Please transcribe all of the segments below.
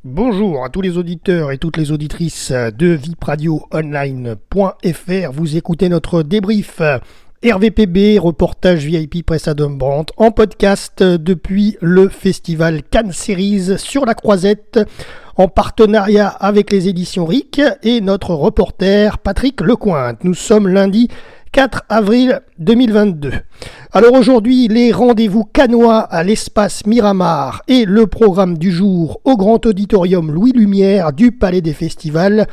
Bonjour à tous les auditeurs et toutes les auditrices de vipradioonline.fr. Vous écoutez notre débrief RVPB, reportage VIP Presse Adam Brandt, en podcast depuis le festival Cannes Series sur la Croisette, en partenariat avec les éditions RIC et notre reporter Patrick Lecointe. Nous sommes lundi 4 avril 2022. Alors aujourd'hui, les rendez-vous cannois à l'espace Miramar et le programme du jour au Grand Auditorium Louis Lumière du Palais des Festivals.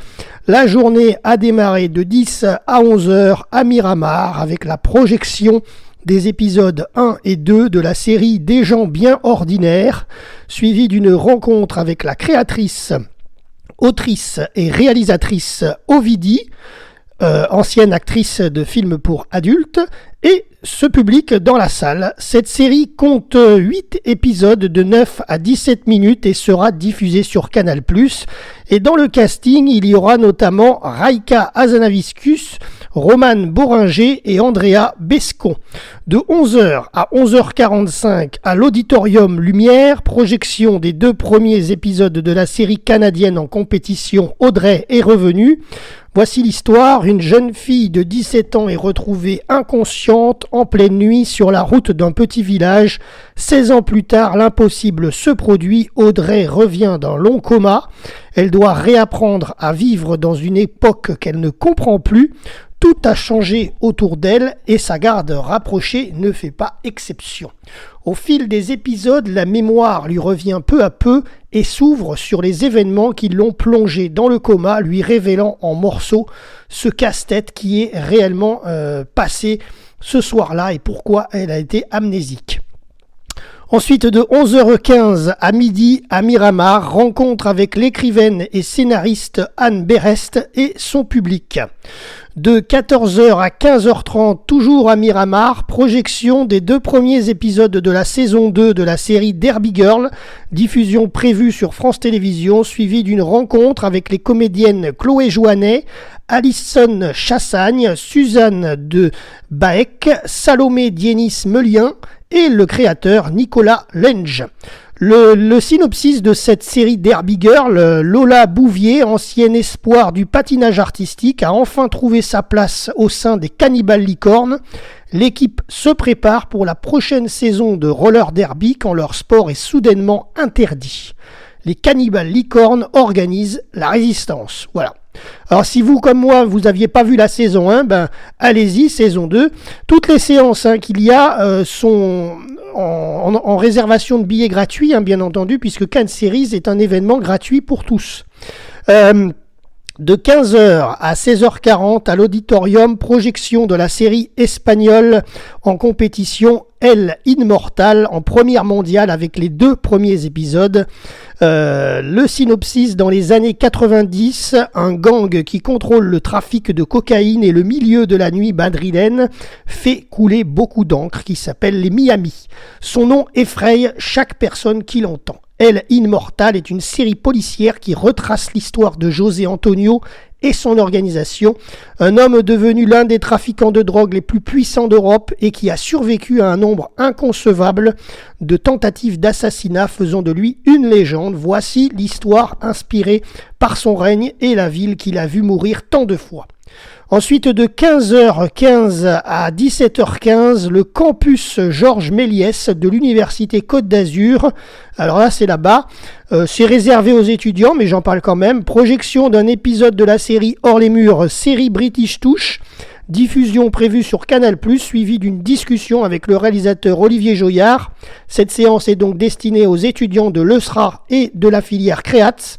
La journée a démarré de 10 à 11 heures à Miramar avec la projection des épisodes 1 et 2 de la série Des gens bien ordinaires, suivie d'une rencontre avec la créatrice, autrice et réalisatrice Ovidie, ancienne actrice de films pour adultes, et ce public dans la salle. Cette série compte 8 épisodes de 9 à 17 minutes et sera diffusée sur Canal+. Et dans le casting, il y aura notamment Raika Hazanavicius, Roman Boringer et Andrea Bescon. De 11h à 11h45 à l'Auditorium Lumière, projection des 2 premiers épisodes de la série canadienne en compétition Audrey est revenue. Voici l'histoire. Une jeune fille de 17 ans est retrouvée inconsciente en pleine nuit sur la route d'un petit village. 16 ans plus tard, l'impossible se produit. Audrey revient d'un long coma. Elle doit réapprendre à vivre dans une époque qu'elle ne comprend plus. Tout a changé autour d'elle et sa garde rapprochée ne fait pas exception. Au fil des épisodes, la mémoire lui revient peu à peu et s'ouvre sur les événements qui l'ont plongée dans le coma, lui révélant en morceaux ce casse-tête qui est réellement passé ce soir-là et pourquoi elle a été amnésique. Ensuite, de 11h15 à midi à Miramar, rencontre avec l'écrivaine et scénariste Anne Berest et son public. De 14h à 15h30, toujours à Miramar, projection des 2 premiers épisodes de la saison 2 de la série Derby Girl, diffusion prévue sur France Télévisions, suivie d'une rencontre avec les comédiennes Chloé Jouanet, Alison Chassagne, Suzanne de Baek, Salomé Dienis-Melien et le créateur Nicolas Lange. Le synopsis de cette série Derby Girl, Lola Bouvier, ancien espoir du patinage artistique, a enfin trouvé sa place au sein des Cannibal Licornes. L'équipe se prépare pour la prochaine saison de roller derby quand leur sport est soudainement interdit. Les Cannibal Licornes organisent la résistance. Voilà. Alors si vous, comme moi, vous n'aviez pas vu la saison 1, allez-y, saison 2. Toutes les séances qu'il y a sont en réservation de billets gratuits, bien entendu, puisque Cannes Series est un événement gratuit pour tous. De 15h à 16h40 à l'auditorium, projection de la série espagnole en compétition El Inmortal en première mondiale avec les 2 premiers épisodes. Le synopsis: dans les années 90, un gang qui contrôle le trafic de cocaïne et le milieu de la nuit madrilène fait couler beaucoup d'encre, qui s'appelle les Miami. Son nom effraie chaque personne qui l'entend. El Inmortal est une série policière qui retrace l'histoire de José Antonio et son organisation, un homme devenu l'un des trafiquants de drogue les plus puissants d'Europe et qui a survécu à un nombre inconcevable de tentatives d'assassinat, faisant de lui une légende. Voici l'histoire inspirée par son règne et la ville qu'il a vu mourir tant de fois. Ensuite, de 15h15 à 17h15, le campus Georges Méliès de l'Université Côte d'Azur. Alors là, c'est là-bas. C'est réservé aux étudiants, mais j'en parle quand même. Projection d'un épisode de la série Hors les murs, série British Touch. Diffusion prévue sur Canal+, suivie d'une discussion avec le réalisateur Olivier Joyard. Cette séance est donc destinée aux étudiants de l'ESRA et de la filière Créats.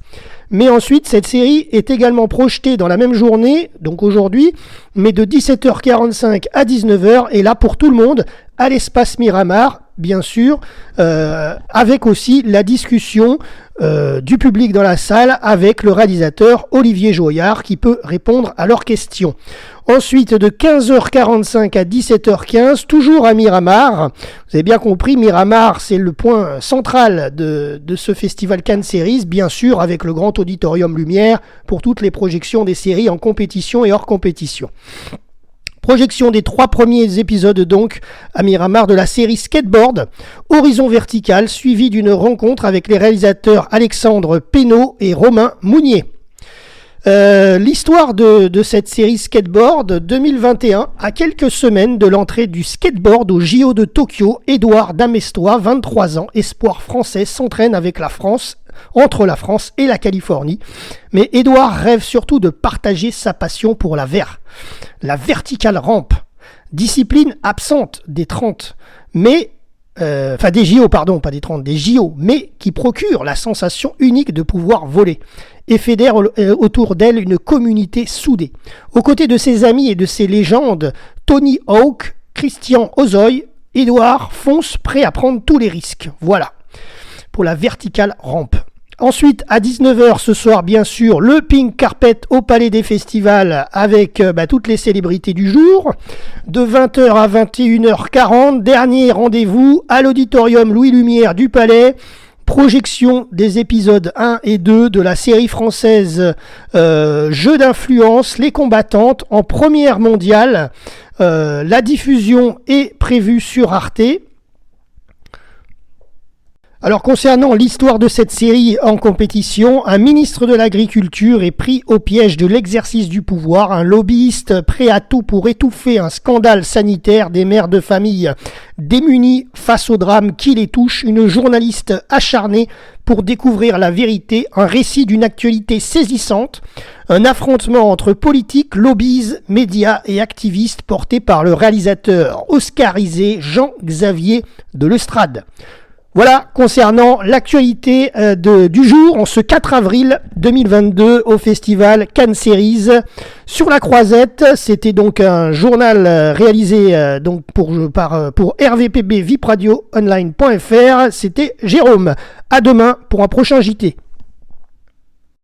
Mais ensuite, cette série est également projetée dans la même journée, donc aujourd'hui, mais de 17h45 à 19h, et là pour tout le monde, à l'espace Miramar, bien sûr, avec aussi la discussion du public dans la salle avec le réalisateur Olivier Joyard qui peut répondre à leurs questions. Ensuite, de 15h45 à 17h15, toujours à Miramar. Vous avez bien compris, Miramar, c'est le point central de ce festival Cannes Series, bien sûr, avec le Grand Auditorium Lumière pour toutes les projections des séries en compétition et hors compétition. Projection des 3 premiers épisodes donc à Miramar de la série Skateboard, Horizon Vertical, suivi d'une rencontre avec les réalisateurs Alexandre Pénaud et Romain Mounier. L'histoire de cette série Skateboard 2021, à quelques semaines de l'entrée du skateboard au JO de Tokyo, Édouard Damestois, 23 ans, espoir français, s'entraîne avec la France, entre la France et la Californie. Mais Édouard rêve surtout de partager sa passion pour la vertical ramp, discipline absente des 30, mais des JO, pardon, pas des 30, des JO, mais qui procure la sensation unique de pouvoir voler et fédère autour d'elle une communauté soudée. Aux côtés de ses amis et de ses légendes, Tony Hawk, Christian Ozoy, Édouard fonce prêt à prendre tous les risques. Voilà, pour la vertical ramp. Ensuite, à 19h ce soir, bien sûr, le Pink Carpet au Palais des Festivals avec toutes les célébrités du jour. De 20h à 21h40, dernier rendez-vous à l'auditorium Louis Lumière du Palais. Projection des épisodes 1 et 2 de la série française Jeux d'influence, Les Combattantes en première mondiale. La diffusion est prévue sur Arte. Alors concernant l'histoire de cette série en compétition, un ministre de l'Agriculture est pris au piège de l'exercice du pouvoir, un lobbyiste prêt à tout pour étouffer un scandale sanitaire, des mères de famille démunies face au drame qui les touche, une journaliste acharnée pour découvrir la vérité, un récit d'une actualité saisissante, un affrontement entre politiques, lobbies, médias et activistes porté par le réalisateur oscarisé Jean-Xavier de Lestrade. Voilà, concernant l'actualité du jour, en ce 4 avril 2022 au festival Cannes Series sur la Croisette. C'était donc un journal réalisé donc pour RVPB VIP Radio Online.fr. C'était Jérôme. À demain pour un prochain JT.